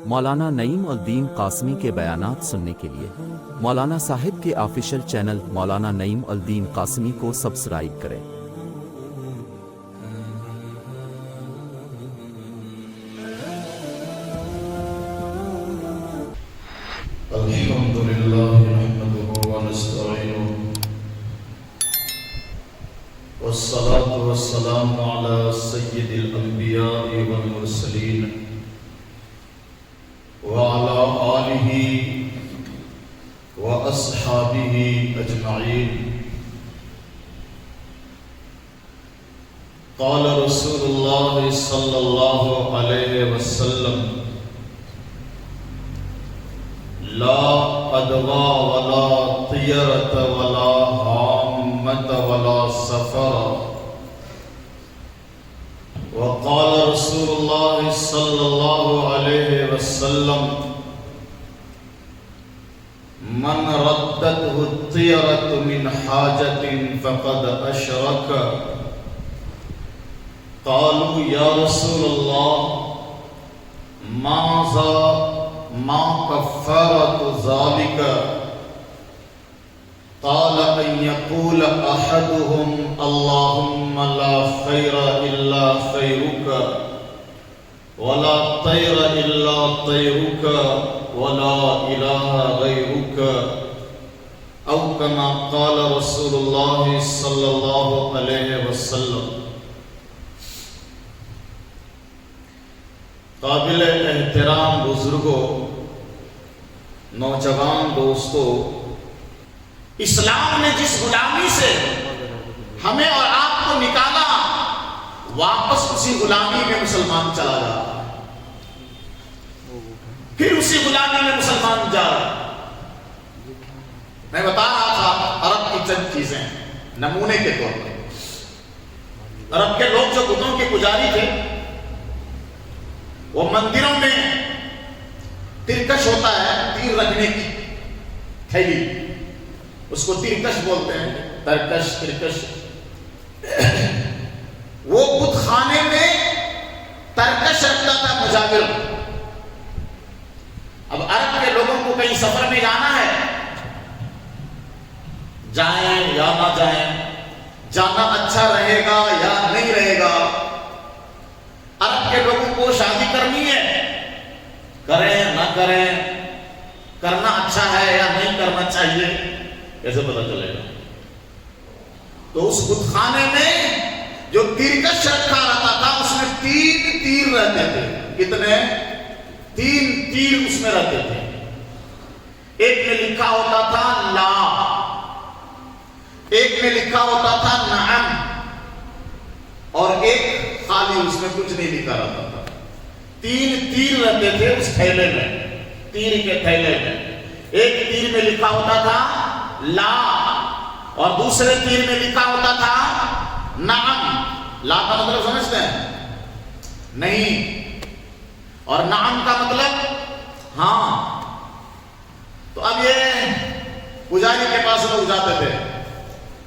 مولانا نعیم الدین قاسمی کے بیانات سننے کے لیے مولانا صاحب کے آفیشیل چینل مولانا نعیم الدین قاسمی کو سبسکرائب کریں۔ الحمد لله نحمده ونستعينه والصلاة والسلام على سيد الأنبياء والمرسلين وعلى آله وأصحابه أجمعين۔ قال رسول الله صلى الله عليه وسلم: لا عدوى ولا طيرة ولا هامة ولا سفر۔ وقال رسول الله صلى الله عليه وسلم: من ردته الطيرة من حاجة فقد أشرك۔ قالوا يا رسول الله ما كفارة ذلك؟ قال أن يقول أحدهم اللهم لا خير إلا خيرك ولا طير إلا طيرك ولا إله غيرك، أو كما قال رسول الله صلى الله عليه وسلم۔ قابل احترام بزرگوں، نوجوان دوستوں، اسلام نے جس غلامی سے ہمیں اور آپ کو نکالا، واپس اسی غلامی میں مسلمان چلا جا رہا ہے، پھر اسی غلامی میں مسلمان جا رہا ہے۔ میں بتا رہا تھا عرب کی چند چیزیں نمونے کے طور پر۔ عرب کے لوگ جو بتوں کے پجاری تھے، وہ مندروں میں ترکش ہوتا ہے، تیر رکھنے کی تھیلی، اس کو ترکش بولتے ہیں، ترکش ترکش۔ وہ بت خانے میں ترکش رکھتا تھا مجاور۔ اب عرب کے لوگوں کو کہیں سفر میں جانا ہے، جائیں یا نہ جائیں، جانا اچھا رہے گا یا نہیں رہے گا، عرب کے لوگوں کو شادی کرنی ہے، کریں نہ کریں، کرنا اچھا ہے یا نہیں کرنا چاہیے، کیسے پتہ چلے گا؟ تو اس بت خانے میں جو ترکش رکھا رہتا تھا، اس میں 3 تیر رہتے تھے۔ کتنے؟ 3 تیر اس میں رہتے تھے۔ ایک میں لکھا ہوتا تھا لا، ایک میں لکھا ہوتا تھا نعم، اور ایک خالی اس میں کچھ نہیں لکھا رہتا تھا۔ 3 تیر رہتے تھے اس تھیلے میں، تیر کے تھیلے میں۔ ایک تیر میں لکھا ہوتا تھا لا، اور دوسرے تیر میں لکھا ہوتا تھا نعم۔ لا کا مطلب سمجھتے ہیں؟ نہیں، اور نعم کا مطلب ہاں۔ تو اب یہ پجاری کے پاس لوگ جاتے تھے،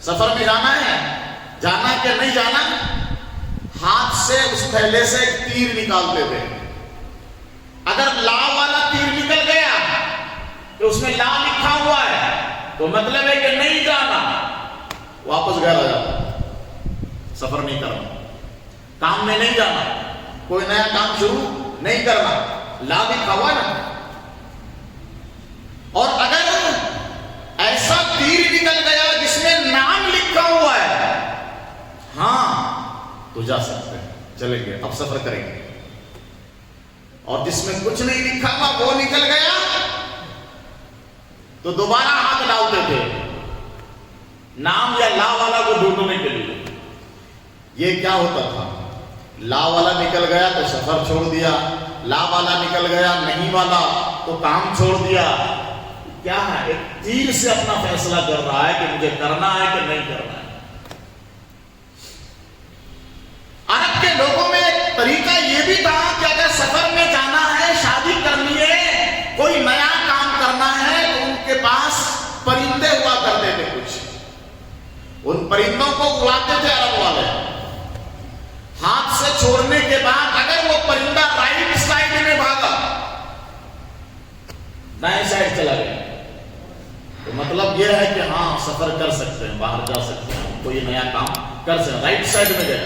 سفر میں جانا ہے، جانا کہ نہیں جانا، ہاتھ سے اس تھیلے سے ایک تیر نکالتے تھے۔ اگر لا والا تیر نکل گیا کہ اس میں لا لکھا ہوا ہے تو مطلب ہے کہ نہیں جانا، واپس گھر آ جاتا، سفر نہیں کرنا، کام میں نہیں جانا، کوئی نیا کام شروع نہیں کرنا، لا لکھا ہوا نا۔ اور اگر ایسا تیر نکل گیا جس میں نام لکھا ہوا ہے، ہاں تو جا سکتے ہیں، چلیں گے، اب سفر کریں گے۔ اور جس میں کچھ نہیں لکھا ہوا وہ نکل گیا تو دوبارہ ہاتھ ڈالتے تھے نام یا لا والا کو ڈھونڈنے کے لیے۔ یہ کیا ہوتا تھا؟ لا والا نکل گیا تو سفر چھوڑ دیا، لا والا نکل گیا نہیں والا تو کام چھوڑ دیا۔ کیا ہے؟ ایک تیر سے اپنا فیصلہ کر رہا ہے کہ مجھے کرنا ہے کہ نہیں کرنا ہے۔ عرب کے لوگوں میں ایک طریقہ یہ بھی تھا کہ اگر سفر میں جانا ہے، شادی کرنی ہے، کوئی نیا کام کرنا ہے، تو ان کے پاس پرندے ہوا کرتے تھے کچھ، ان پرندوں کو اڑاتے تھے عرب والے۔ ہاتھ سے چھوڑنے کے بعد اگر وہ پرندہ رائٹ سائڈ میں بھاگا سفر کر سکتے ہیں، باہر جا سکتے ہیں، کوئی نیا کام کر سکتے ہیں۔ رائٹ سائڈ میں گیا،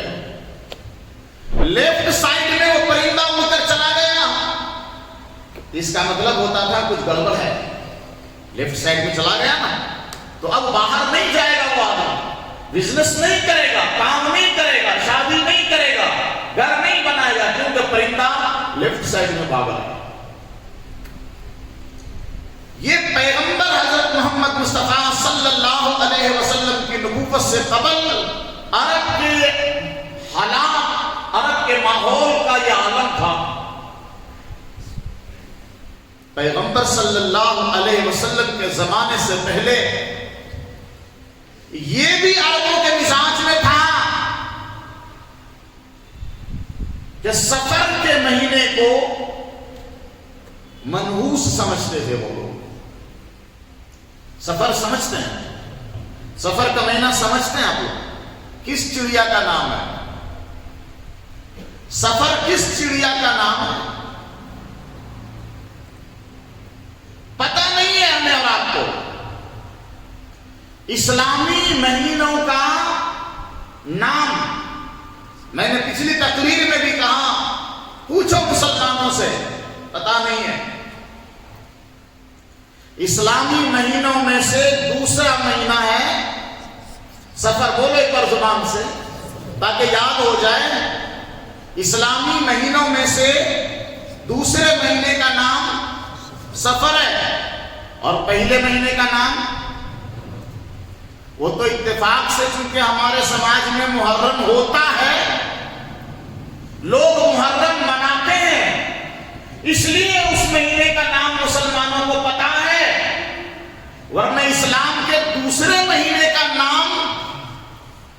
لیفٹ سائڈ میں وہ پرندہ اڑ کر چلا گیا، اس کا مطلب ہوتا تھا کچھ گڑبڑ ہے۔ لیفٹ سائڈ میں چلا گیا نا، تو اب باہر نہیں جائے گا وہ آدمی، بزنس نہیں کرے گا، کام نہیں کرے گا، شادی نہیں کرے گا، گھر نہیں بنائے گا، کیونکہ پرندہ لیفٹ سائڈ میں بھاگا۔ یہ پیغمبر حضرت محمد مصطفیٰ صلی اللہ علیہ وسلم کی نبوت سے قبل عرب کے حالات، عرب کے ماحول کا یہ عالم تھا۔ پیغمبر صلی اللہ علیہ وسلم کے زمانے سے پہلے یہ بھی عربوں کے مزاج میں تھا کہ سفر کے مہینے کو منحوس سمجھتے تھے وہ لوگ۔ سفر سمجھتے ہیں، سفر کا مہینہ سمجھتے ہیں آپ لوگ؟ کس چڑیا کا نام ہے؟ سفر کس چڑیا کا نام ہے؟ پتہ نہیں ہے ہمیں اور آپ کو۔ اسلامی مہینوں کا نام میں نے پچھلی تقریر میں بھی کہا، پوچھو مسلمانوں سے، پتہ نہیں ہے۔ اسلامی مہینوں میں سے دوسرا مہینہ ہے سفر، بولو ایک بار زبان سے تاکہ یاد ہو جائے۔ اسلامی مہینوں میں سے دوسرے مہینے کا نام سفر ہے، اور پہلے مہینے کا نام وہ تو اتفاق سے، چونکہ ہمارے سماج میں محرم ہوتا ہے، لوگ محرم مناتے ہیں، اس لیے اس مہینے کا نام مسلمانوں کو پتا ہے، ورنہ اسلام کے دوسرے مہینے کا نام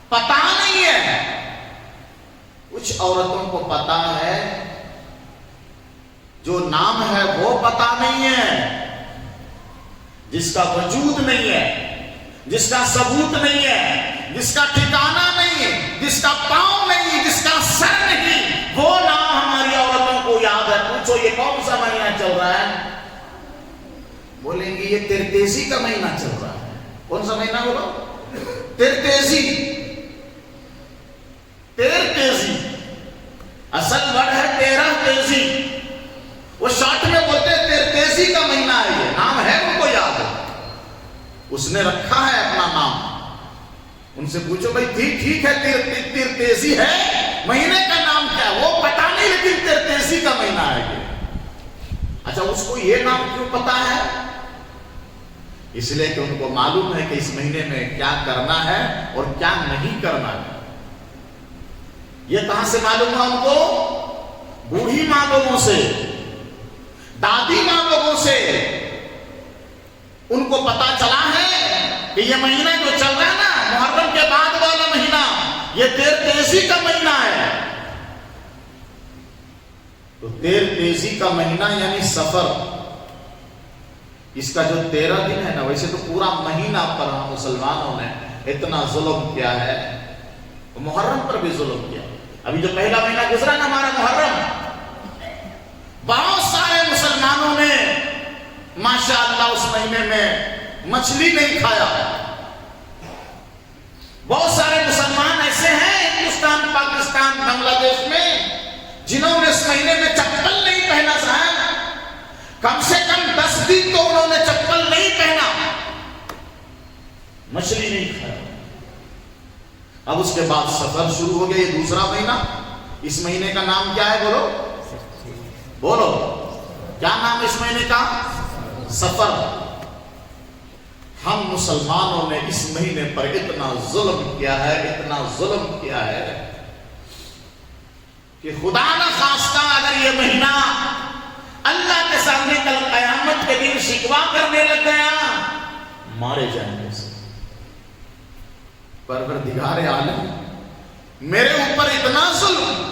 پتا نہیں ہے۔ کچھ عورتوں کو پتا ہے، جو نام ہے وہ پتا نہیں ہے، جس کا وجود نہیں ہے، جس کا ثبوت نہیں ہے، جس کا ٹھکانہ نہیں، جس کا پاؤں نہیں، جس کا سر نہیں، وہ نام ہماری عورتوں کو یاد ہے۔ پوچھو یہ کون سا مہینہ چل رہا ہے؟ بولیں گے یہ ترتیزی کا مہینہ چل رہا ہے۔ کون سا مہینہ بولو؟ ترتیزی۔ تیرتیزی اصل ورڈ ہے تیرہ تیزی، وہ شارٹ میں بولتے ہیں تیرتیزی کا مہینہ ہے، یہ نام ہے، ان کو یاد ہے، اس نے رکھا ہے اپنا نام۔ ان سے پوچھو بھائی ٹھیک ہے تیرتیزی ہے، مہینے کا نام کیا ہے؟ وہ پتا نہیں، لیکن تیرتیزی کا مہینہ ہے یہ۔ اچھا اس کو یہ نام کیوں پتا ہے؟ اس لیے کہ ان کو معلوم ہے کہ اس مہینے میں کیا کرنا ہے اور کیا نہیں کرنا ہے۔ یہ کہاں سے معلوم ہے ان کو؟ بوڑھی ماں لوگوں سے، دادی ماں لوگوں سے ان کو پتا چلا ہے کہ یہ مہینہ جو چل رہا ہے نا، محرم کے بعد والا مہینہ، یہ تیرتیزی کا مہینہ ہے۔ تو تیرتیزی کا مہینہ یعنی سفر، اس کا جو 13 دن ہے نا، ویسے تو پورا مہینہ پر ہم مسلمانوں نے اتنا ظلم کیا ہے، محرم پر بھی ظلم کیا۔ ابھی جو پہلا مہینہ گزرا نا ہمارا محرم، بہت سارے مسلمانوں نے ماشاءاللہ اس مہینے میں مچھلی نہیں کھایا۔ بہت سارے مسلمان ایسے ہیں ہندوستان، پاکستان، بنگلہ دیش میں، جنہوں نے اس مہینے میں چپل نہیں پہنا صاحب، کم سے کم 10 دن تو انہوں نے چپل نہیں پہنا، مچھلی نہیں کھایا۔ اب اس کے بعد سفر شروع ہو گیا، یہ دوسرا مہینہ۔ اس مہینے کا نام کیا ہے؟ بولو بولو، کیا نام ہے اس مہینے کا؟ سفر۔ ہم مسلمانوں نے اس مہینے پر اتنا ظلم کیا ہے، اتنا ظلم کیا ہے کہ خدا نہ خواستہ اگر یہ مہینہ اللہ کے سامنے کل قیامت کے دن شکوا کرنے لگ گیا، مارے جائیں گے۔ پروردگار عالم میرے اوپر اتنا ظلم،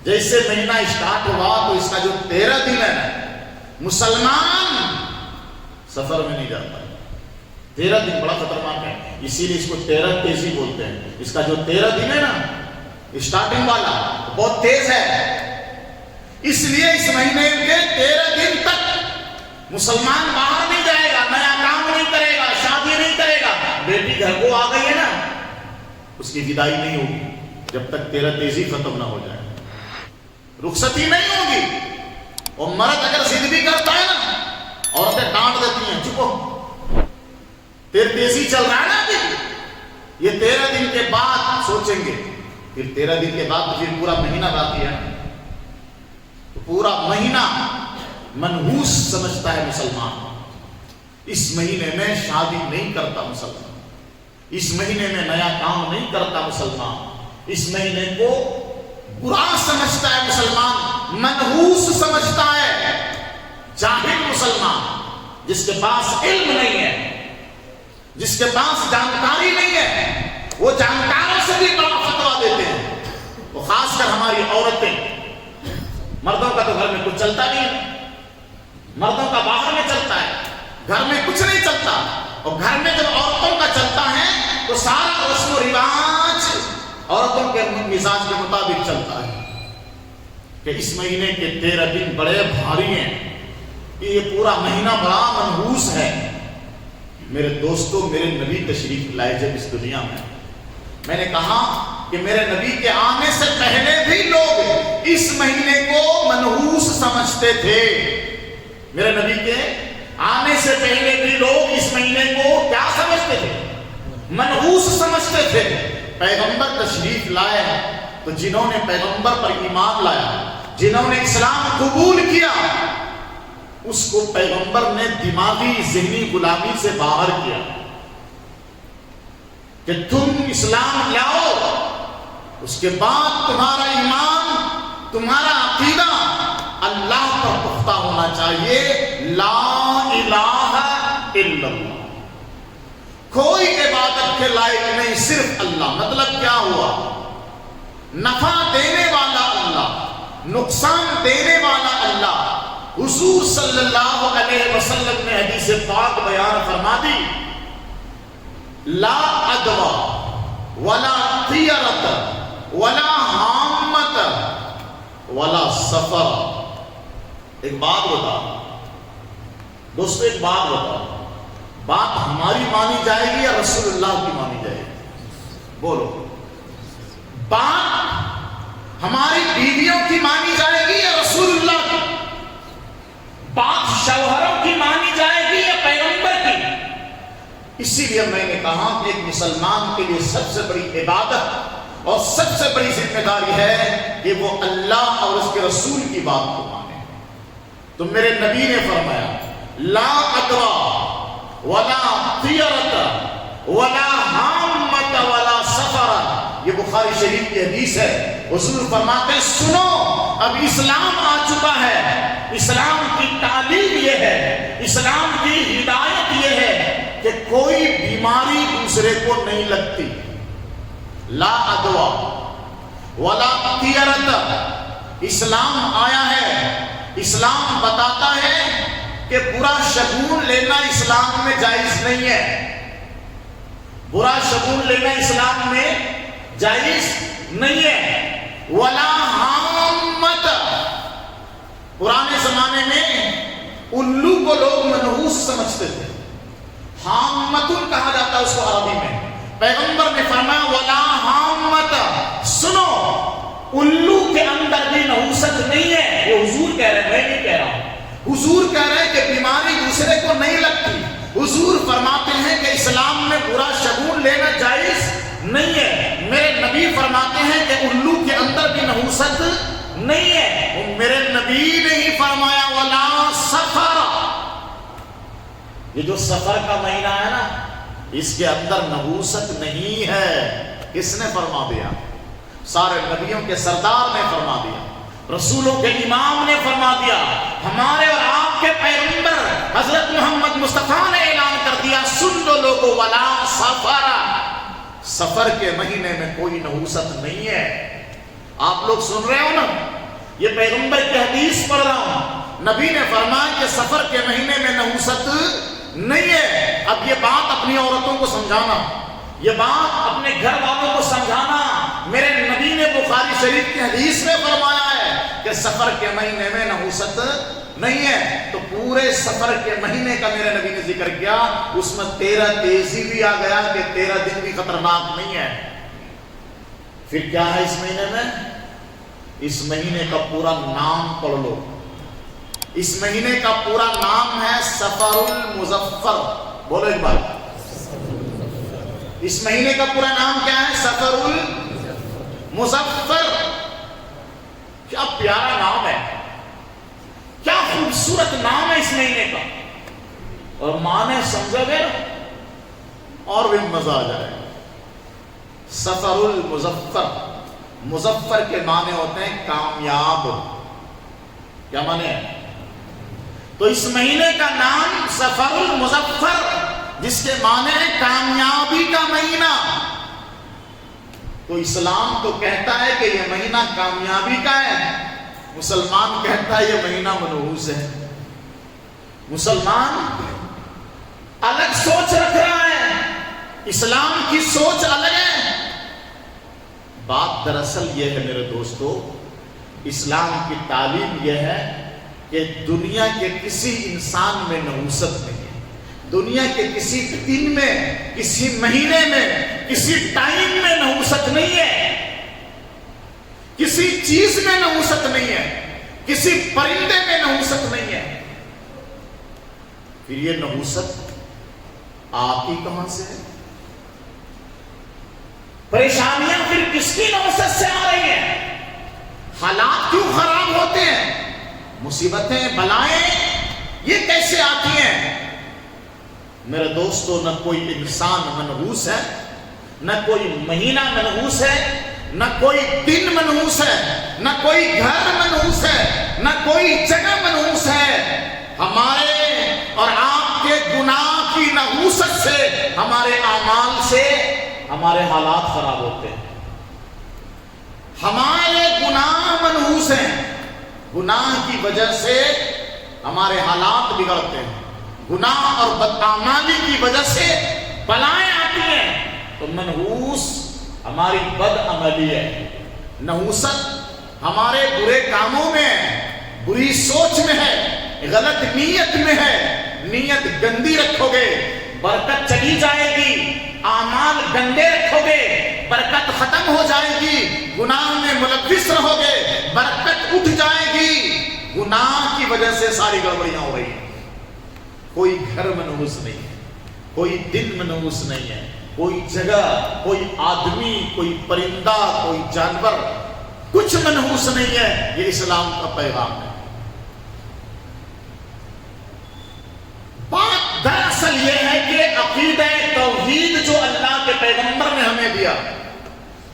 جیسے مہینہ اسٹارٹ ہوا تو اس کا جو 13 دن ہے، مسلمان سفر میں نہیں جاتا۔ 13 دن بڑا خطرناک ہے، اسی لیے اس کو 13 تیزی بولتے ہیں۔ اس کا جو 13 دن ہے نا، اسٹارٹنگ والا بہت تیز ہے، اس لیے اس مہینے کے 13 دن تک مسلمان باہر نہیں جائے گا، نیا کام نہیں کرے گا، شادی نہیں کرے گا، بیٹی گھر کو آ گئی ہے نا، اس کی ودائی نہیں ہوگی جب تک تیرا تیزی ختم نہ ہو جائے، رخصتی نہیں ہوگی۔ اور مرد اگر ضد بھی کرتا ہے نا، عورتیں ڈانٹ دیتی ہیں، چپو تیرے تیزی چل رہا ہے نا ابھی، یہ 13 دن کے بعد سوچیں گے، پھر 13 دن کے بعد تو پھر پورا مہینہ باقی ہے، تو پورا مہینہ منحوس سمجھتا ہے مسلمان۔ اس مہینے میں شادی نہیں کرتا مسلمان، اس مہینے میں نیا کام نہیں کرتا مسلمان، اس مہینے کو برا سمجھتا ہے مسلمان، منحوس سمجھتا ہے۔ جاہل مسلمان جس کے پاس علم نہیں ہے، جس کے پاس جانکاری نہیں ہے، وہ جانکاروں سے بھی بڑا فتویٰ دیتے ہیں۔ تو خاص کر ہماری عورتیں، مردوں کا تو گھر میں کچھ چلتا نہیں ہے، مردوں کا باہر میں چلتا ہے، گھر میں کچھ نہیں چلتا، اور گھر میں جب عورتوں کا چلتا ہے تو سارا رسم و رواج عورتوں کے مزاج کے مطابق چلتا ہے کہ اس مہینے کے 13 دن بڑے بھاری ہیں، کہ یہ پورا مہینہ بڑا منحوس ہے۔ میرے دوستوں، میرے نبی تشریف لائے جب اس دنیا میں نے کہا کہ میرے نبی کے آنے سے پہلے بھی لوگ اس مہینے کو منحوس سمجھتے تھے۔ میرے نبی کے آنے سے پہلے بھی لوگ اس مہینے کو کیا سمجھتے تھے؟ منحوس سمجھتے تھے۔ پیغمبر تشریف لائے تو جنہوں نے پیغمبر پر ایمان لایا، جنہوں نے اسلام قبول کیا، اس کو پیغمبر نے دماغی ذہنی غلامی سے باہر کیا کہ تم اسلام لاؤ، اس کے بعد تمہارا ایمان، تمہارا عقیدہ اللہ پر پختہ ہونا چاہیے، لا الہ الا اللہ، کوئی عبادت کے لائق نہیں، صرف اللہ۔ مطلب کیا ہوا؟ نفع دینے والا اللہ، نقصان دینے والا اللہ۔ حضور صلی اللہ علیہ وسلم نے حدیث پاک بیان فرما دی، لا عدوى ولا طیرۃ ولا حامۃ ولا سفر۔ ایک بات بتا دوستو، ایک بات بتا، بات ہماری مانی جائے گی یا رسول اللہ کی مانی جائے گی؟ بولو، بات ہماری بیویوں کی مانی جائے گی یا رسول اللہ کی؟ بات شوہروں کی مانی جائے گی یا پیغمبر کی؟ اسی لیے میں نے کہا کہ ایک مسلمان کے لیے سب سے بڑی عبادت اور سب سے بڑی ذمہ داری ہے کہ وہ اللہ اور اس کے رسول کی بات کو مانے۔ تو میرے نبی نے فرمایا، لا عدوى ولا طیرۃ ولا حامۃ ولا سفر۔ یہ بخاری شریف کی حدیث ہے۔ حضور فرماتے ہیں، سنو، اب اسلام آ چکا ہے، اسلام کی تعلیم یہ ہے، اسلام کی ہدایت یہ ہے کہ کوئی بیماری دوسرے کو نہیں لگتی۔ لا عدوى ولا طیرۃ، اسلام آیا ہے، اسلام بتاتا ہے کہ برا شگون لینا اسلام میں جائز نہیں ہے، برا شگون لینا اسلام میں جائز نہیں ہے۔ ولا حامۃ، پرانے زمانے میں الو کو لوگ منحوس سمجھتے تھے، حامۃ کہا جاتا ہے اس کو عربی میں۔ پیغمبر نے فرمایا، ولا حامۃ، سنو، الو کے اندر بھی نحوست نہیں ہے۔ یہ حضور کہہ رہے ہیں، میں نہیں کہہ رہا ہوں۔ حضور کہہ رہے ہیں کہ بیماری دوسرے کو نہیں لگتی۔ حضور فرماتے ہیں کہ اسلام میں برا شگون لینا جائز نہیں ہے۔ میرے نبی فرماتے ہیں کہ الو کے اندر بھی نحوست نہیں ہے۔ میرے نبی نے ہی فرمایا، ولا سفر، یہ جو سفر کا مہینہ ہے نا، اس کے اندر نحوست نہیں ہے۔ کس نے فرما دیا؟ سارے نبیوں کے سردار نے فرما دیا، رسولوں کے امام نے فرما دیا، ہمارے اور آپ کے پیغمبر حضرت محمد مصطفیٰ نے اعلان کر دیا، سن لو لوگو، ولا سفر، سفر کے مہینے میں کوئی نحوست نہیں ہے۔ آپ لوگ سن رہے ہو نا، یہ پیغمبر کی حدیث پڑھ رہا ہوں، نبی نے فرمایا کہ سفر کے مہینے میں نحوست نہیں ہے۔ اب یہ بات اپنی عورتوں کو سمجھانا، یہ بات اپنے گھر والوں کو سمجھانا۔ میرے نبی نے بخاری شریف کی حدیث میں فرمایا ہے کہ سفر کے مہینے میں نحوست نہیں ہے تو پورے سفر کے مہینے کا میرے نبی نے ذکر کیا، اس میں 13 تیزی بھی آ گیا کہ 13 دن بھی خطرناک نہیں ہے۔ پھر کیا ہے اس مہینے میں؟ اس مہینے کا پورا نام پڑھ لو، اس مہینے کا پورا نام ہے سفر المظفر، بولو ایک بار، اس مہینے کا پورا نام کیا ہے؟ سفر المظفر۔ کیا پیارا نام ہے، کیا خوبصورت نام ہے اس مہینے کا، اور معنی سمجھو گے اور بھی مزہ آ جائے گا۔ سفر المظفر، مظفر کے معنی ہوتے ہیں کامیاب، کیا معنی ہے؟ تو اس مہینے کا نام سفر المظفر، جس کے معنی ہے کامیابی کا مہینہ۔ تو اسلام تو کہتا ہے کہ یہ مہینہ کامیابی کا ہے، مسلمان کہتا ہے یہ مہینہ منحوس ہے۔ مسلمان الگ سوچ رکھ رہا ہے، اسلام کی سوچ الگ ہے۔ بات دراصل یہ ہے میرے دوستو، اسلام کی تعلیم یہ ہے کہ دنیا کے کسی انسان میں نحوست نہیں ہے، دنیا کے کسی دن میں، کسی مہینے میں، کسی ٹائم میں نحوست نہیں ہے، کسی چیز میں نحوست نہیں ہے، کسی پرندے میں نحوست نہیں ہے۔ پھر یہ نحوست آتی کہاں سے ہے؟ پریشانیاں پھر کس کی نحوست سے آ رہی ہیں؟ حالات کیوں خراب ہوتے ہیں؟ مصیبتیں، بلائیں یہ کیسے آتی ہیں؟ میرے دوستو، نہ کوئی انسان منحوس ہے، نہ کوئی مہینہ منحوس ہے، نہ کوئی دن منحوس ہے، نہ کوئی گھر منحوس ہے، نہ کوئی جگہ منحوس ہے۔ ہمارے اور آپ کے گناہ کی نحوست سے، ہمارے اعمال سے ہمارے حالات خراب ہوتے ہیں۔ ہمارے گناہ منحوس ہیں، گناہ کی وجہ سے ہمارے حالات بگڑتے ہیں، گناہ اور بدعمالی کی وجہ سے بلائیں آتی ہیں۔ تو منحوس ہماری بد عملی ہے، نحوست ہمارے برے کاموں میں ہے، بری سوچ میں ہے، غلط نیت میں ہے۔ نیت گندی رکھو گے برکت چلی جائے گی، اعمال گندے رکھو گے برکت ختم ہو جائے گی، گناہ میں ملوث رہو گے برکت اٹھ جائے گی۔ گناہ کی وجہ سے ساری گڑبڑیاں ہو رہی ہیں۔ کوئی گھر منحوس نہیں ہے، کوئی دن منحوس نہیں ہے، کوئی جگہ، کوئی آدمی، کوئی پرندہ، کوئی جانور، کچھ منحوس نہیں ہے۔ یہ اسلام کا پیغام ہے۔ بات دراصل یہ ہے کہ عقیدہ توحید جو اللہ کے پیغمبر نے ہمیں دیا،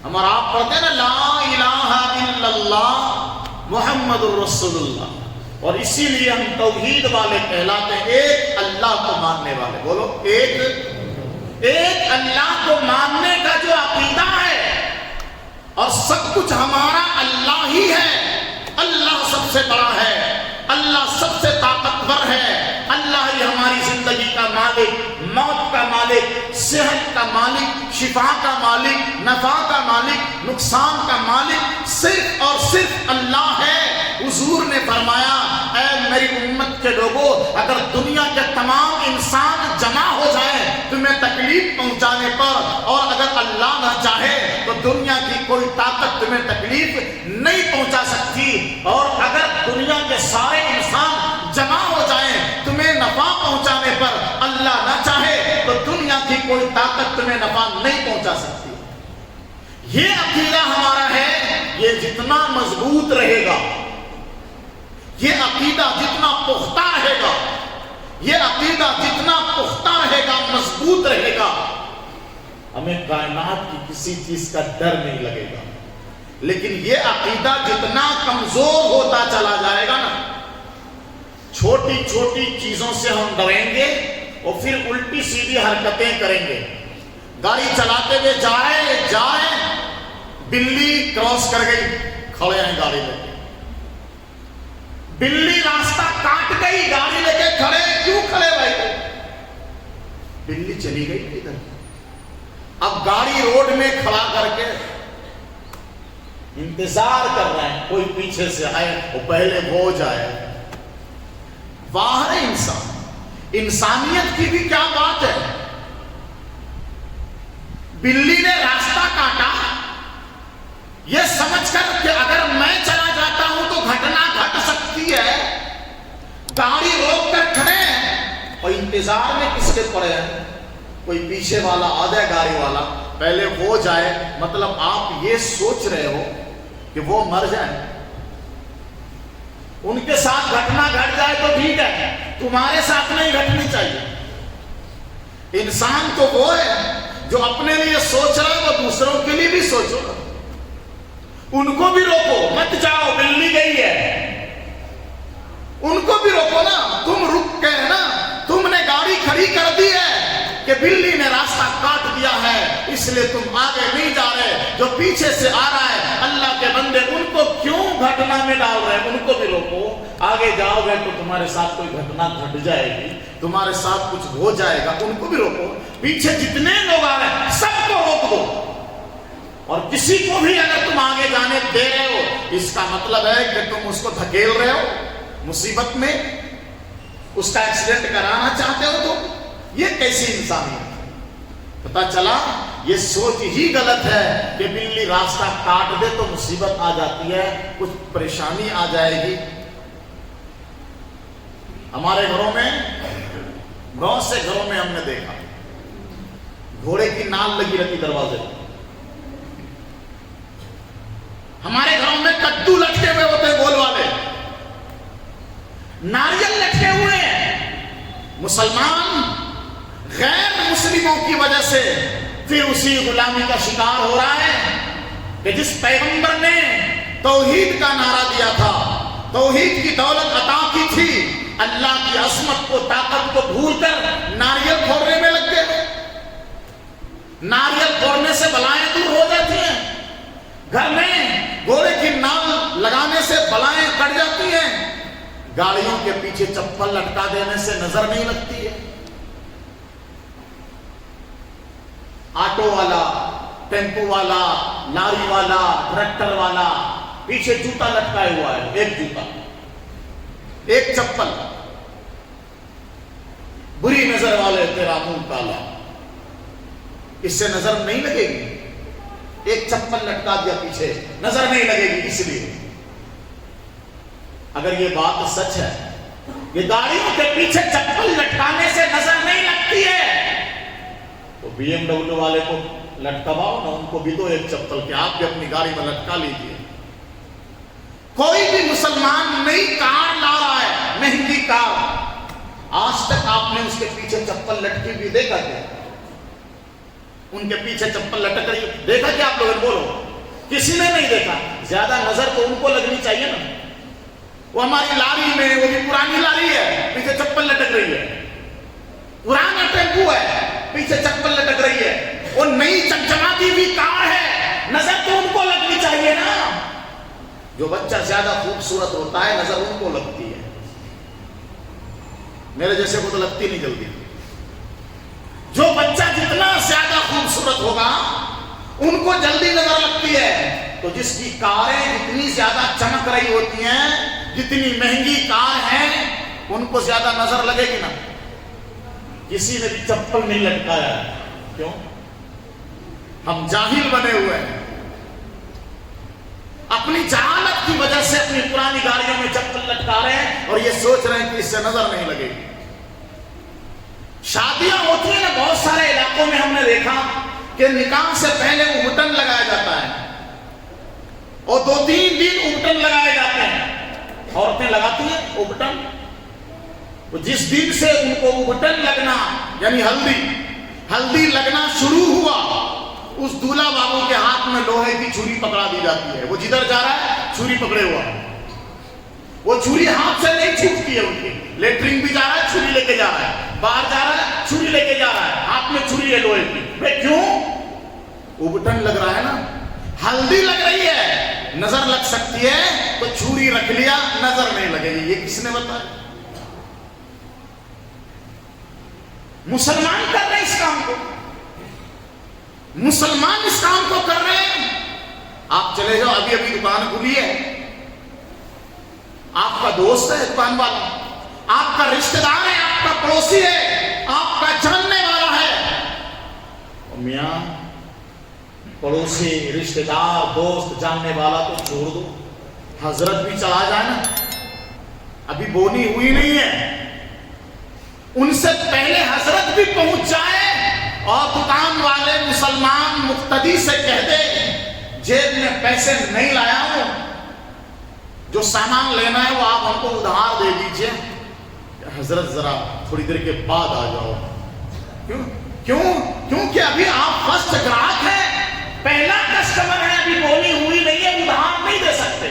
ہمارا آپ پڑھتے ہیں نا لا الہ الا اللہ محمد الرسول اللہ، اور اسی لیے ہم توحید والے کہلاتے ہیں، ایک اللہ کو ماننے والے۔ بولو ایک اللہ کو ماننے کا جو عقیدہ ہے، اور سب کچھ ہمارا اللہ ہی ہے۔ اللہ سب سے بڑا ہے، اللہ سب سے طاقتور ہے، اللہ ہی ہماری زندگی کا مالک، موت کا مالک، صحت کا مالک، شفا کا مالک، نفع کا مالک، نقصان کا مالک صرف اور صرف اللہ ہے۔ حضور نے فرمایا اے میری امت کے لوگوں، اگر دنیا کے تمام انسان جمع ہو جائیں تمہیں تکلیف پہنچانے پر، اور اگر اللہ نہ چاہے تو دنیا کی کوئی طاقت تمہیں تکلیف نہیں پہنچا سکتی، اور اگر دنیا کے سارے انسان جمع ہو جائیں تمہیں نفع پہنچانے پر، اللہ نہ چاہے تو دنیا کی کوئی طاقت تمہیں نفع نہیں پہنچا سکتی۔ یہ عقیدہ ہمارا ہے، یہ جتنا مضبوط رہے گا، یہ عقیدہ جتنا پختہ رہے گا، یہ عقیدہ جتنا پختہ رہے گا، مضبوط رہے گا، ہمیں کائنات کی کسی چیز کا ڈر نہیں لگے گا۔ لیکن یہ عقیدہ جتنا کمزور ہوتا چلا جائے گا نا، چھوٹی چھوٹی چیزوں سے ہم ڈریں گے اور پھر الٹی سیدھی حرکتیں کریں گے۔ گاڑی چلاتے ہوئے جائے بلی کراس کر گئی، کھڑے ہیں گاڑی لے کے، بلی راستہ کاٹ گئی، گاڑی لے کے کھڑے، کیوں کھڑے بھائی؟ بلی چلی گئی کدھر؟ اب گاڑی روڈ میں کھڑا کر کے انتظار کر رہے ہیں کوئی پیچھے سے آئے اور پہلے وہ جائے۔ واہ ہے انسان، انسانیت کی بھی کیا بات ہے. بلی نے راستہ کاٹا یہ سمجھ کر کہ اگر میں چلا جاتا ہوں تو گھٹنا گھٹ سکتی ہے، گاڑی روک کر کھڑے ہیں اور انتظار میں کس کے پڑے ہیں؟ کوئی پیچھے والا آ جائے گاڑی والا، پہلے وہ جائے. مطلب آپ یہ سوچ رہے ہو کہ وہ مر جائیں، ان کے ساتھ گھٹنا گھٹ جائے تو ٹھیک ہے، تمہارے ساتھ نہیں گھٹنی چاہیے. انسان تو وہ ہے جو اپنے لیے سوچ رہا ہے، وہ دوسروں کے لیے بھی سوچو. ان کو بھی روکو، مت جاؤ، بلی گئی ہے، ان کو بھی روکو نا. تم رک گئے نا، تم نے گاڑی کھڑی کر دی ہے کہ بلی نے راستہ کاٹ دیا ہے، اس لیے تم آگے نہیں جا رہے. جو پیچھے سے آ رہا ہے اللہ کے بندے ان کو کیوں گھٹنا میں ڈال رہے ہیں؟ ان کو بھی روکو. آگے جاؤ گے تو تمہارے ساتھ کوئی گھٹنا گھٹ جائے گی، تمہارے ساتھ کچھ ہو جائے گا. ان کو بھی روکو. پیچھے جتنے لوگ آ رہے ہیں سب کو روک دو. اور کسی کو بھی اگر تم آگے جانے دے رہے ہو، اس کا مطلب ہے کہ تم اس کو دھکیل رہے ہو مصیبت میں، اس کا ایکسیڈنٹ کرانا چاہتے ہو. تو یہ کیسی انسانیت؟ پتا چلا یہ سوچ ہی غلط ہے کہ بلی راستہ کاٹ دے تو مصیبت آ جاتی ہے، کچھ پریشانی آ جائے گی. ہمارے گھروں میں، بہت سے گھروں میں ہم نے دیکھا گھوڑے کی نال لگی رہتی دروازے. ہمارے گھروں میں کدو لٹکے ہوئے ہوتے ہیں گول والے، ناریل لٹکے ہوئے ہیں. مسلمان غیر مسلموں کی وجہ سے پھر اسی غلامی کا شکار ہو رہا ہے کہ جس پیغمبر نے توحید کا نعرہ دیا تھا، توحید کی دولت عطا کی تھی، اللہ کی عظمت کو، طاقت کو بھول کر ناریل پھوڑنے میں لگ گئے. ناریل پھوڑنے سے بلائیں دور ہو جاتی ہیں، گھر میں گھوڑے کی نال لگانے سے بلائیں کٹ جاتی ہیں، گاڑیوں کے پیچھے چپل لٹکا دینے سے نظر نہیں لگتی ہے. آٹو والا، ٹیمپو والا، لاری والا، ٹریکٹر والا پیچھے جوتا لٹکائے ہوا ہے، ایک جوتا، ایک چپل. بری نظر والے تیرا منہ کالا، اس سے نظر نہیں لگے گی. ایک چپل لٹکا دیا پیچھے، نظر نہیں لگے گی. اس لیے اگر یہ بات سچ ہے، یہ گاڑیوں کے پیچھے چپل لٹکانے سے نظر نہیں لگتی ہے، تو بی ایم ڈبلیو والے کو لٹکواؤ نا، ان کو بھی دو ایک چپل کہ آپ بھی اپنی گاڑی میں لٹکا لیجیے. کوئی بھی مسلمان نئی کار لا رہا ہے، مہنگی کار، آج تک آپ نے اس کے پیچھے چپل لٹکی بھی دیکھا کیا؟ ان کے پیچھے چپل لٹک رہی دیکھا کیا آپ لوگوں؟ بولو، کسی نے نہیں دیکھا. زیادہ نظر تو ان کو لگنی چاہیے نا. وہ ہماری لاری میں، وہ بھی پرانی لاری ہے، پیچھے چپل لٹک رہی ہے. پرانا ٹیمپو ہے، پیچھے چپل لٹک رہی ہے. وہ نئی چمچماتی ہوئی کار ہے، نظر تو ان کو لگنی چاہیے نا. جو بچہ زیادہ خوبصورت ہوتا ہے نظر ان کو لگتی ہے، میرے جیسے کو تو لگتی نہیں جلدی. جو بچہ جتنا زیادہ خوبصورت ہوگا ان کو جلدی نظر لگتی ہے. تو جس کی کاریں جتنی زیادہ چمک رہی ہوتی ہیں، جتنی مہنگی کار ہیں، ان کو زیادہ نظر لگے گی نا. کسی نے بھی چپل نہیں لٹکایا. کیوں؟ ہم جاہل بنے ہوئے ہیں. اپنی جہالت کی وجہ سے اپنی پرانی گاڑیوں میں چپل لٹکا رہے ہیں اور یہ سوچ رہے ہیں کہ اس سے نظر نہیں لگے گی. شادیاں ہوتی ہیں نا، بہت سارے علاقوں میں ہم نے دیکھا کہ نکاح سے پہلے ابٹن لگایا جاتا ہے اور 2-3 دن ابٹن لگائے جاتے ہیں. عورتیں لگاتی ہیں ابٹن. جس دن سے ان کو ابٹن لگنا یعنی ہلدی لگنا شروع ہوا، اس دولہا بابو کے ہاتھ میں لوہے کی چھری پکڑا دی جاتی ہے. وہ جدھر جا رہا ہے چھری پکڑے ہوا ہے. وہ چھری ہاتھ سے نہیں چھوٹتی ہے ان کی. لیٹرنگ بھی جا رہا ہے چھری لے کے جا رہا ہے، باہر جا رہا ہے چھری لے کے جا رہا ہے، ہاتھ میں چھری ہے لوہے کی. بھائی کیوں؟ ابٹن لگ رہا ہے نا، ہلدی لگ رہی ہے، نظر لگ سکتی ہے تو چھری رکھ لیا، نظر نہیں لگے گی. یہ کس نے بتایا؟ مسلمان کر رہے ہیں اس کام کو، مسلمان اس کام کو کر رہے ہیں. آپ چلے جاؤ، ابھی دکان کھلی ہے، آپ کا دوست ہے دکان والا، آپ کا رشتہ دار ہے، آپ کا پڑوسی ہے، آپ کا جاننے والا ہے. میاں پڑوسی، رشتہ دار، دوست، جاننے والا تو چھوڑ دو، حضرت بھی چلا جائے نا، ابھی بونی ہوئی نہیں ہے، ان سے پہلے حضرت بھی پہنچ جائے اور دکان والے مسلمان مقتدی سے کہہ دے جیب میں پیسے نہیں لایا ہوں، جو سامان لینا ہے وہ آپ ہم کو ادھار دے دیجئے، حضرت ذرا تھوڑی دیر کے بعد آ جاؤ. کیونکہ ابھی آپ فرسٹ گراہک ہیں، پہلا کسٹمر ہے، ابھی بونی ہوئی نہیں ہے، ادھار نہیں دے سکتے.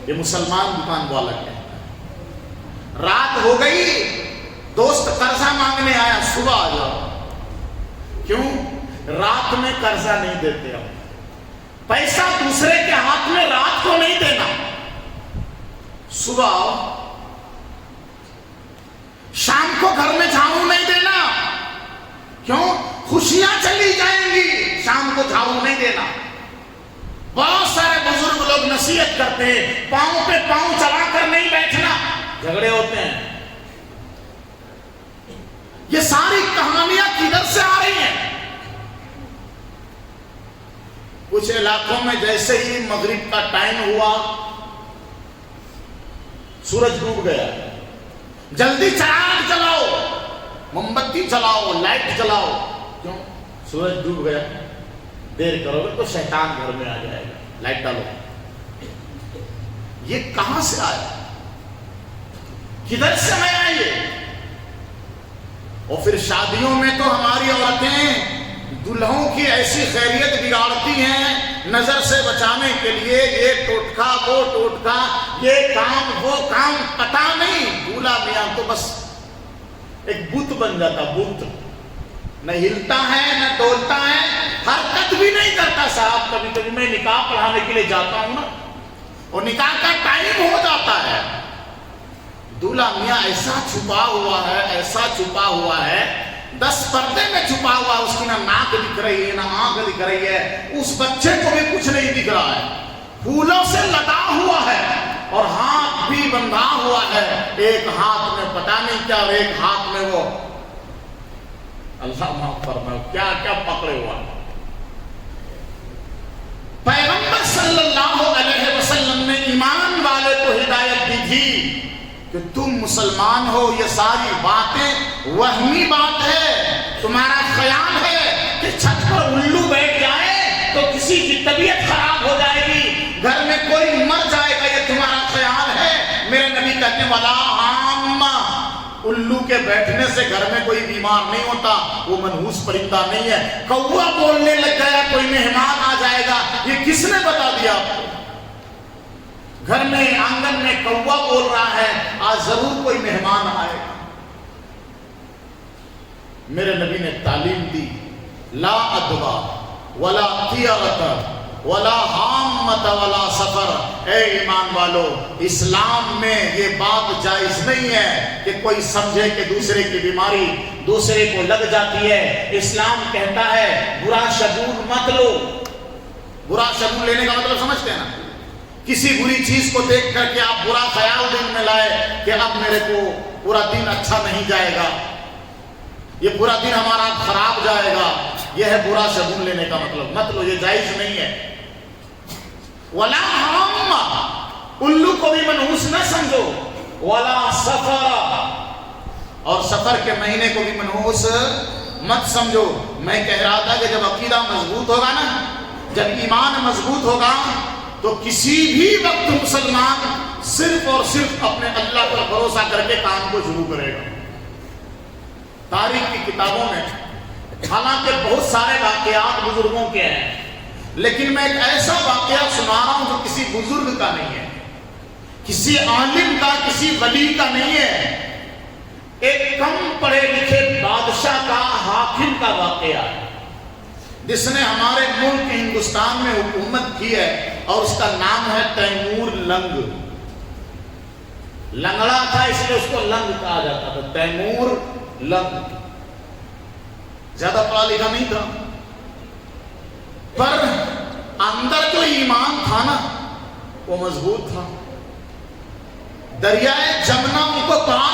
یہ مسلمان دکان والا ہے. رات ہو گئی، دوست قرضہ مانگنے آیا، صبح آ جاؤ. کیوں؟ رات میں قرضہ نہیں دیتے، آپ پیسہ دوسرے کے ہاتھ میں رات کو نہیں دینا، صبح آؤ. شام کو گھر میں جھاڑو نہیں دینا، کیوں؟ خوشیاں چلی جائیں گی، شام کو جھاڑو نہیں دینا. بہت سارے بزرگ لوگ نصیحت کرتے ہیں، پاؤں پہ پاؤں چلا کر نہیں بیٹھنا، جھگڑے ہوتے ہیں. یہ ساری کہانیاں کدھر سے آ رہی ہیں؟ کچھ علاقوں میں جیسے ہی مغرب کا ٹائم ہوا، سورج ڈوب گیا، جلدی چراغ جلاؤ، موم بتی جلاؤ، لائٹ جلاؤ. کیوں؟ سورج ڈوب گیا، دیر کرو گے تو شیطان گھر میں آ جائے گا، لائٹ ڈالو. یہ کہاں سے آیا؟ کدھر سے آیا یہ؟ اور پھر شادیوں میں تو ہماری عورتیں دلہوں کی ایسی خیریت بگاڑتی ہیں نظر سے بچانے کے لیے، یہ ٹوٹکا وہ ٹوٹکا، یہ کام وہ کام، پتا نہیں. دولہا میاں تو بس ایک بت بن جاتا، بت، نہ ہلتا ہے نہ ڈولتا ہے، حرکت بھی نہیں کرتا. صاحب کبھی کبھی میں نکاح پڑھانے کے لیے جاتا ہوں نا، اور نکاح کا ٹائم ہو جاتا ہے، دولہا میاں ایسا چھپا ہوا ہے، ایسا چھپا ہوا ہے، 10 پردے میں چھپا ہوا، اس کی نہ ناک دکھ رہی ہے نہ آنکھ دکھ رہی ہے، اس بچے کو بھی کچھ نہیں دکھ رہا ہے، پھولوں سے لدا ہوا ہے اور ہاتھ بھی بندھا ہوا ہے، ایک ہاتھ میں پتہ نہیں کیا اور ایک ہاتھ میں وہ اللہ معاف فرمائے کیا کیا پکڑے ہوا. پیغمبر صلی اللہ علیہ وسلم نے ایمان والے کو ہدایت دی تھی کہ تم مسلمان ہو، یہ ساری باتیں وہمی بات ہے. تمہارا خیال ہے کہ چھت پر الو بیٹھ جائے تو کسی کی طبیعت خراب ہو جائے گی، گھر میں کوئی مر جائے گا، یہ تمہارا خیال ہے. میرے نبی کہتے ہیں ولا عامہ، الو کے بیٹھنے سے گھر میں کوئی بیمار نہیں ہوتا، وہ منحوس پرندہ نہیں ہے. کوا بولنے لگ گیا کوئی مہمان آ جائے گا، یہ کس نے بتا دیا آپ کو؟ گھر میں آنگن میں کوا بول رہا ہے، آج ضرور کوئی مہمان آئے گا. میرے نبی نے تعلیم دی، لا ادوا ولا طیرۃ ولا حامۃ ولا سفر. اے ایمان والو، اسلام میں یہ بات جائز نہیں ہے کہ کوئی سمجھے کہ دوسرے کی بیماری دوسرے کو لگ جاتی ہے. اسلام کہتا ہے برا شگون مت لو. برا شگون لینے کا مطلب سمجھتے ہیں نا؟ کسی بری چیز کو دیکھ کر کے آپ برا خیال دل میں لائے کہ اب میرے کو پورا دن اچھا نہیں جائے گا، یہ پورا دن ہمارا خراب جائے گا، یہ ہے برا شگون لینے کا مطلب. مت لو، یہ جائز نہیں ہے. ولا حامہ، الو کو بھی منحوس نہ سمجھو. ولا سفر، اور سفر کے مہینے کو بھی منحوس مت سمجھو. میں کہہ رہا تھا کہ جب عقیدہ مضبوط ہوگا نا، جب ایمان مضبوط ہوگا تو کسی بھی وقت مسلمان صرف اور صرف اپنے اللہ پر بھروسہ کر کے کام کو شروع کرے گا. تاریخ کی کتابوں میں حالانکہ بہت سارے واقعات بزرگوں کے ہیں، لیکن میں ایک ایسا واقعہ سنا رہا ہوں جو کسی بزرگ کا نہیں ہے، کسی عالم کا، کسی ولی کا نہیں ہے، ایک کم پڑھے لکھے بادشاہ کا، حاکم کا واقعہ ہے، جس نے ہمارے ملک ہندوستان میں حکومت کی ہے، اور اس کا نام ہے تیمور لنگ. لنگڑا تھا اس لیے اس کو لنگ کہا جاتا تھا، تیمور لنگ. زیادہ پڑھا لکھا نہیں تھا، پر اندر جو ایمان تھا نا وہ مضبوط تھا. دریائے جمنا ان کو پار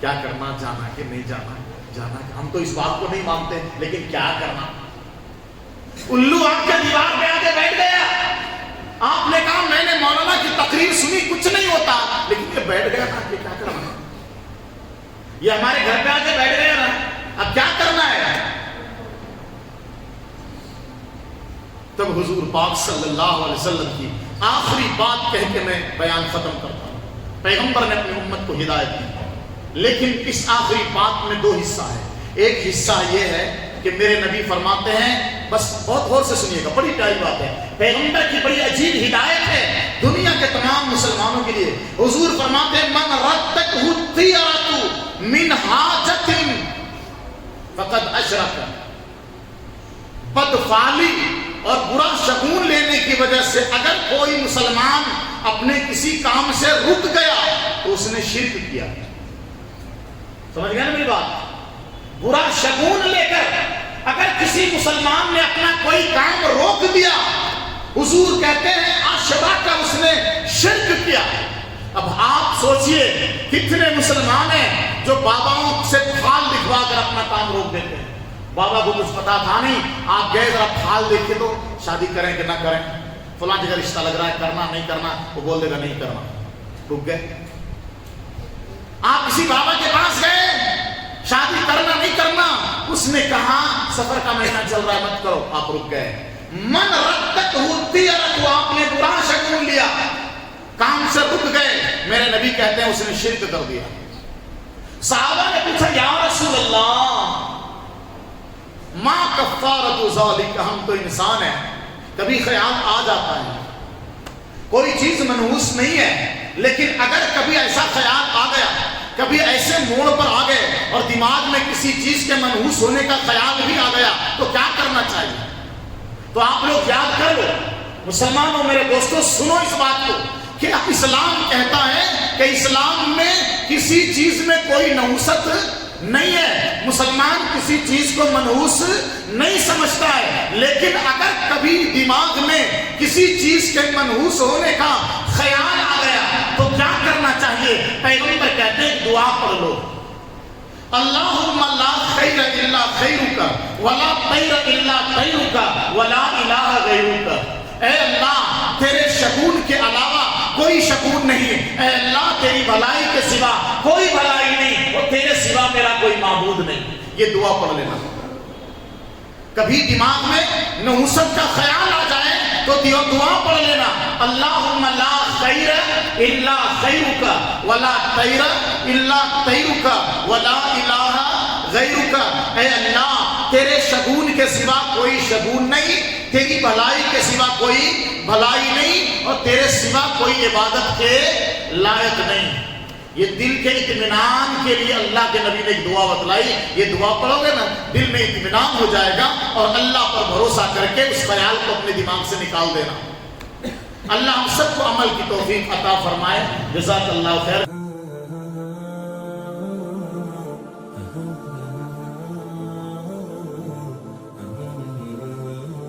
کیا کرنا، جانا کہ نہیں جانا، جانا کہ ہم تو اس بات کو نہیں مانتے لیکن کیا کرنا۔ الو آپ کے دیوار پہ آ کے بیٹھ گیا، آپ نے کہا میں نے مولانا کی تقریر سنی کچھ نہیں ہوتا، لیکن یہ بیٹھ گیا تھا کہ کیا کرنا، یہ ہمارے گھر پہ آ کے بیٹھ گیا نا، اب کیا کرنا ہے۔ تب حضور پاک صلی اللہ علیہ وسلم کی آخری بات کہہ کے میں بیان ختم کرتا ہوں۔ پیغمبر نے اپنی امت کو ہدایت دی، لیکن اس آخری بات میں دو حصہ ہے۔ ایک حصہ یہ ہے کہ میرے نبی فرماتے ہیں، بس بہت غور سے سنیے گا، بڑی پیاری بات ہے، پیغمبر کی بڑی عجیب ہدایت ہے دنیا کے تمام مسلمانوں کے لیے۔ حضور فرماتے ہیں من ردتہ الطیرۃ من حاجۃ فقد اشرک، بدفعلی اور برا شگون لینے کی وجہ سے اگر کوئی مسلمان اپنے کسی کام سے رک گیا تو اس نے شرک کیا۔ سمجھ گئے نا میری بات؟ برا شگون لے کر اگر کسی مسلمان نے اپنا کوئی کام روک دیا، حضور کہتے ہیں اشرک، اس نے شرک کیا۔ اب آپ سوچئے کتنے مسلمان ہیں جو باباؤں سے پھال دکھوا کر اپنا کام روک دیتے ہیں۔ بابا کو کچھ پتا تھا نہیں، آپ گئے ذرا پھال دیکھے تو شادی کریں کہ نہ کریں، فلاں جگہ رشتہ لگ رہا ہے، کرنا نہیں کرنا، وہ بول دے گا نہیں کرنا، رک گئے۔ آپ کسی بابا کے پاس گئے، شادی کرنا نہیں کرنا، اس نے کہا سفر کا مہینہ چل رہا ہے مت کرو، آپ رک گئے۔ من ردت ہوتی ہے، آپ نے برا شگون لیا، کام سے رک گئے، میرے نبی کہتے ہیں اس نے شرک کر دیا۔ صحابہ نے پوچھا یا رسول اللہ ما کفارۃ ذالک، ہم تو انسان ہیں، کبھی خیال آ جاتا ہے، کوئی چیز منحوس نہیں ہے، لیکن اگر کبھی ایسا خیال آ گیا، کبھی ایسے موڑ پر آ گئے اور دماغ میں کسی چیز کے منحوس ہونے کا خیال بھی آ گیا تو کیا کرنا چاہیے؟ تو آپ لوگ یاد کر لو، مسلمانوں میرے دوستوں سنو اس بات کو کہ اسلام کہتا ہے کہ اسلام میں کسی چیز میں کوئی نحوست نہیں ہے، مسلمان کسی چیز کو منحوس نہیں سمجھتا ہے، لیکن اگر کبھی دماغ میں کسی چیز کے منحوس ہونے کا خیال آ گیا تو کیا کرنا چاہیے؟ پیغمبر کہتے ہیں دعا پڑھ لو، اللہم لا خیر الا خیرک ولا طیر الا طیرک ولا الہ غیرک، اے اللہ تیرے شگون کے علاوہ کوئی شگون نہیں، اے اللہ تیری بھلائی کے سوا کوئی بھلائی نہیں، اور تیرے سوا میرا کوئی معبود نہیں۔ یہ دعا پڑھ لینا۔ کبھی دماغ میں نحوست کا خیال آ جائے تو دعا پڑھ لینا، اللہم لا خیر الا خیرک ولا طیر الا طیرک ولا الہ غیرک، اے اللہ تیرے شگون کے سوا کوئی شگون نہیں، تیری بھلائی کے سوا کوئی بھلائی نہیں، اور تیرے سوا کوئی عبادت کے لائق نہیں۔ یہ دل کے اطمینان کے لیے اللہ کے نبی نے ایک دعا بتلائی، یہ دعا پڑھو گے نا دل میں اطمینان ہو جائے گا، اور اللہ پر بھروسہ کر کے اس خیال کو اپنے دماغ سے نکال دینا۔ اللہ ہم سب کو عمل کی توفیق عطا فرمائے، جزاک اللہ خیر۔